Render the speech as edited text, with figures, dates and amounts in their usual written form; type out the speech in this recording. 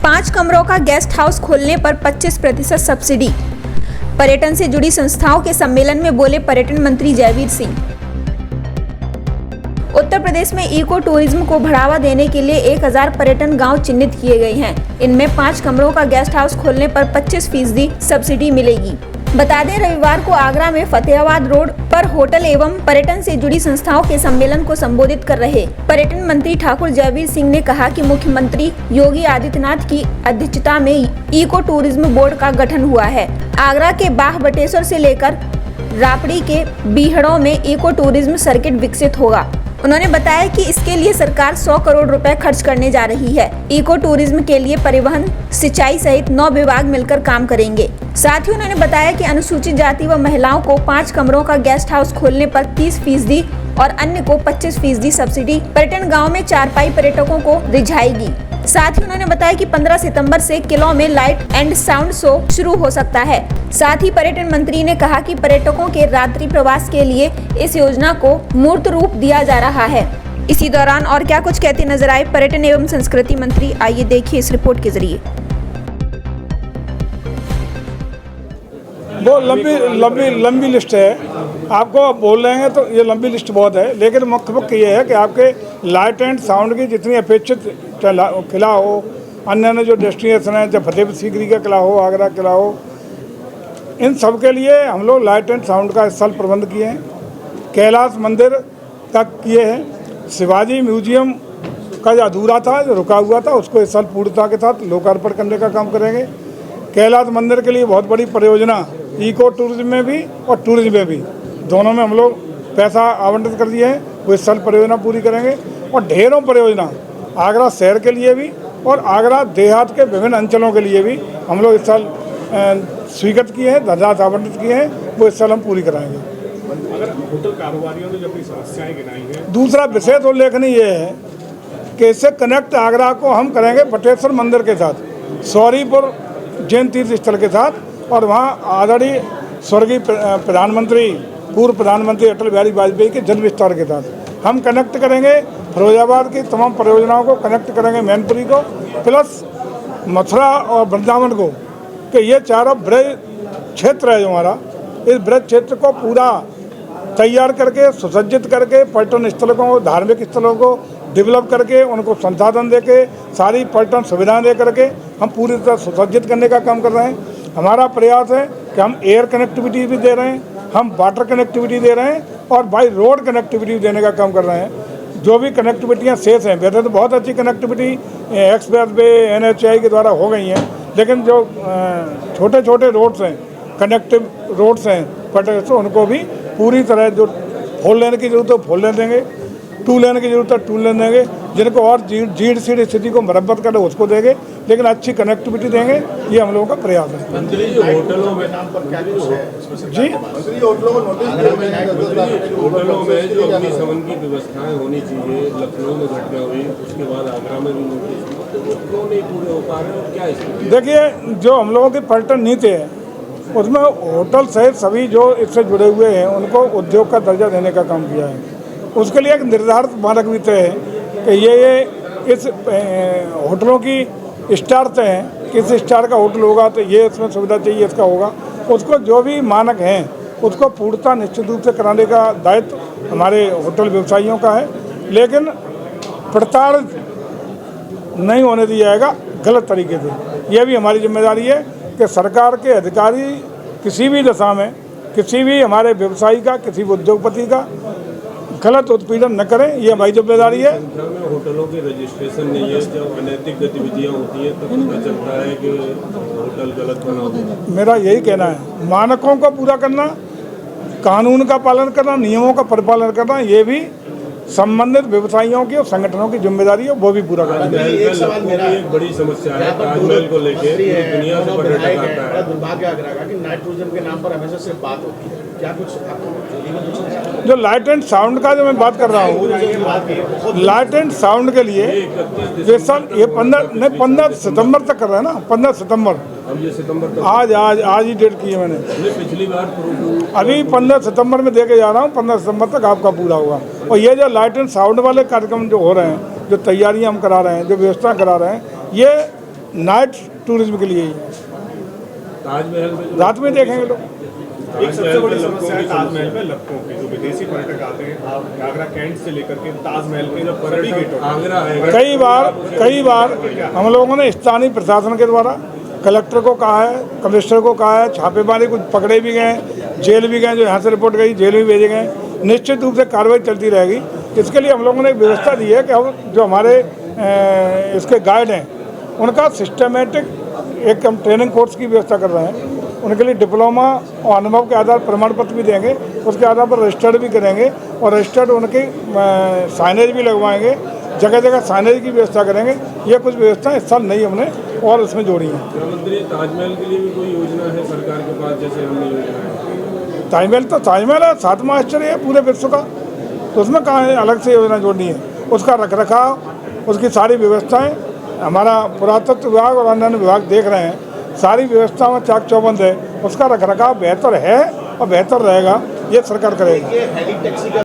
5 कमरों का guest house खोलने पर 25% सब्सिडी। पर्यटन से जुड़ी संस्थाओं के सम्मेलन में बोले पर्यटन मंत्री जयवीर सिंह। उत्तर प्रदेश में इको टूरिज्म को बढ़ावा देने के लिए 1000 पर्यटन गांव चिन्हित किए गए हैं। इनमें 5 कमरों का गेस्ट हाउस खोलने पर 25% सब्सिडी मिलेगी। बता दें, रविवार को आगरा में फतेहाबाद रोड पर होटल एवं पर्यटन से जुड़ी संस्थाओं के सम्मेलन को संबोधित कर रहे पर्यटन मंत्री ठाकुर जयवीर सिंह ने कहा कि मुख्यमंत्री योगी आदित्यनाथ की अध्यक्षता में इको टूरिज्म बोर्ड का गठन हुआ है। आगरा के बाह बटेश्वर से लेकर रापड़ी के बीहड़ों में इको टूरिज्म सर्किट विकसित होगा। उन्होंने बताया कि इसके लिए सरकार 100 करोड़ रुपए खर्च करने जा रही है। इको टूरिज्म के लिए परिवहन, सिंचाई सहित 9 विभाग मिलकर काम करेंगे। साथ ही उन्होंने बताया कि अनुसूचित जाति व महिलाओं को 5 कमरों का गेस्ट हाउस खोलने पर 30% और अन्य को 25% सब्सिडी पर्यटन गाँव में चारपाई पर्यटकों को रिझाएगी। साथ ही उन्होंने बताया कि 15 सितंबर से किलों में लाइट एंड साउंड शो शुरू हो सकता है। साथ ही पर्यटन मंत्री ने कहा कि पर्यटकों के रात्रि प्रवास के लिए इस योजना को मूर्त रूप दिया जा रहा है। इसी दौरान और क्या कुछ कहते नजर आए पर्यटन एवं संस्कृति मंत्री, आइए देखिए इस रिपोर्ट के जरिए। वो लंबी लिस्ट है। आपको बोल रहे हैं तो ये लंबी लिस्ट बहुत है, लेकिन मुख्य ये है कि आपके लाइट एंड साउंड की जितनी अपेक्षित किला हो, अन्य जो डेस्टिनेशन है, चाहे फतेहपुर सीकरी का किला हो, आगरा किला हो, इन सब के लिए हम लोग लाइट एंड साउंड का इस साल प्रबंध किए हैं। कैलाश मंदिर का किए हैं। शिवाजी म्यूजियम का जो अधूरा था, जो रुका हुआ था, उसको इस साल पूर्णता के साथ लोकार्पण करने का काम करेंगे। कैलाश मंदिर के लिए बहुत बड़ी परियोजना इको टूरिज्म में भी और टूरिज्म में भी, दोनों में हम लोग पैसा आवंटित कर दिए हैं। वो इस साल परियोजना पूरी करेंगे। और ढेरों परियोजना आगरा शहर के लिए भी और आगरा देहात के विभिन्न अंचलों के लिए भी हम लोग इस साल स्वीकृत किए हैं, धनराशि आवंटित किए हैं। वो इस साल हम पूरी कराएंगे। अगर होटल कारोबारियों ने जो अपनी समस्याएं गिनाई हैं, दूसरा विशेष उल्लेखनीय ये है कि इससे कनेक्ट आगरा को हम करेंगे बटेश्वर मंदिर के साथ, सौरीपुर जैन तीर्थ स्थल के साथ, और वहाँ आदरणीय स्वर्गीय प्रधानमंत्री, पूर्व प्रधानमंत्री अटल बिहारी वाजपेयी के जन्म स्थल के साथ हम कनेक्ट करेंगे। फिरोजाबाद की तमाम परियोजनाओं को कनेक्ट करेंगे, मैनपुरी को, प्लस मथुरा और वृंदावन को, कि ये चारों ब्रज क्षेत्र है जो हमारा, इस ब्रज क्षेत्र को पूरा तैयार करके, सुसज्जित करके, पर्यटन स्थलों को, धार्मिक स्थलों को डेवलप करके, उनको संसाधन देके, सारी पर्यटन सुविधाएं दे करके हम पूरी तरह सुसज्जित करने का काम कर रहे हैं। हमारा प्रयास है कि हम एयर कनेक्टिविटी भी दे रहे हैं, हम वाटर कनेक्टिविटी दे रहे हैं और बाई रोड कनेक्टिविटी देने का काम कर रहे हैं। जो भी कनेक्टिविटियाँ शेष हैं, वैसे तो बहुत अच्छी कनेक्टिविटी एक्सप्रेस वे NHAI के द्वारा हो गई हैं, लेकिन जो छोटे छोटे रोड्स हैं, कनेक्टिव रोड्स हैं पर्यटक, तो उनको भी पूरी तरह जो 4 लेन की जरूरत है 4 लेन देंगे, 2 लेन की जरूरत है 2 लेन देंगे, जिनको और जीर्ण शीर्ण स्थिति को मरम्मत करना उसको देंगे, लेकिन अच्छी कनेक्टिविटी देंगे। ये हम लोगों का प्रयास है। मंत्री जी, होटलों में नाम पर क्या कुछ है जी, होटलों में जो अग्निशमन की व्यवस्थाएं होनी चाहिए, लखनऊ में घटना हुई, उसके बाद आगरा में भी नोटिस, वो क्यों नहीं पूरे हो पा रहे और क्या इसमें? देखिए, जो हम लोगों की पर्यटन नीति है उसमें होटल सहित सभी जो इससे जुड़े हुए हैं उनको उद्योग का दर्जा देने का काम किया है। उसके लिए एक निर्धारित मानक भी तय है कि ये इस होटलों की स्टार तय हैं, किस स्टार का होटल होगा तो ये इसमें सुविधा चाहिए, इसका होगा। उसको जो भी मानक हैं उसको पूर्णता निश्चित रूप से कराने का दायित्व हमारे होटल व्यवसायियों का है, लेकिन प्रताड़ित नहीं होने दिया जाएगा गलत तरीके से। यह भी हमारी जिम्मेदारी है कि सरकार के अधिकारी किसी भी दशा में किसी भी हमारे व्यवसायी का, किसी भी उद्योगपति का गलत उत्पीड़न न करें, ये हमारी जिम्मेदारी है। होटलों की रजिस्ट्रेशन नहीं है, जब अनैतिक गतिविधियां होती हैं तो पता चलता है कि होटल गलत बना हुआ। मेरा यही कहना है, मानकों को पूरा करना, कानून का पालन करना, नियमों का परिपालन करना, ये भी संबंधित व्यवसायियों की और संगठनों की जिम्मेदारी है, वो भी पूरा करना। एक बड़ी समस्या है ताजमहल को लेकर, दुनिया से पर्यटक आता है। दुर्भाग्य आगरा का कि नाइट्रोजन के नाम पर हमेशा सिर्फ बात होती है, क्या कुछ जो लाइट एंड साउंड का जो मैं बात कर रहा हूँ, लाइट एंड साउंड के लिए ये साल ये 15 सितंबर तक कर रहे हैं ना, 15 सितंबर। अब ये सितंबर तक आज ही डेट की है मैंने। पिछली बार अभी 15 सितंबर में दे के जा रहा हूँ, 15 सितंबर तक आपका पूरा होगा। और ये जो लाइट एंड साउंड वाले कार्यक्रम जो हो रहे हैं, जो तैयारियां हम करा रहे हैं, जो व्यवस्था करा रहे हैं, ये नाइट टूरिज्म के लिए ही है। ताजमहल में जो रात में देखेंगे लोग। एक सबसे बड़ी समस्या है ताजमहल में लखनऊ की, जो विदेशी पर्यटक आते हैं आगरा कैंट से लेकर के ताजमहल के जो सभी गेटों आगरा है, कई बार हम लोगों ने स्थानीय प्रशासन के द्वारा कलेक्टर को कहा है, कमिश्नर को कहा है, छापेमारी कुछ पकड़े भी गए, जेल भी गए, जो यहाँ से रिपोर्ट गई जेल भी भेजे गए। निश्चित रूप से कार्रवाई चलती रहेगी। इसके लिए हम लोगों ने एक व्यवस्था दी है कि हम जो हमारे इसके गाइड हैं उनका सिस्टमेटिक एक हम ट्रेनिंग कोर्स की व्यवस्था कर रहे हैं। उनके लिए डिप्लोमा और अनुभव के आधार प्रमाण पत्र भी देंगे, उसके आधार पर रजिस्टर्ड भी करेंगे और रजिस्टर्ड उनकी साइनेज भी लगवाएंगे, जगह जगह साइनेज की व्यवस्था करेंगे। ये कुछ व्यवस्था इस साल नई हमने और इसमें जोड़ी है। मंत्री ताजमहल के लिए भी कोई योजना है सरकार के पास, जैसे हमने योजना है? ताजमहल है 7वां आश्चर्य है पूरे विश्व का, तो उसमें कहाँ है अलग से योजना जोड़नी है। उसका रखरखाव, उसकी सारी व्यवस्थाएं हमारा पुरातत्व विभाग और अन्य विभाग देख रहे हैं। सारी व्यवस्थाओं में चाक चौबंद है, उसका रखरखाव बेहतर है और बेहतर रहेगा, ये सरकार करेगी। हेली टैक्सी का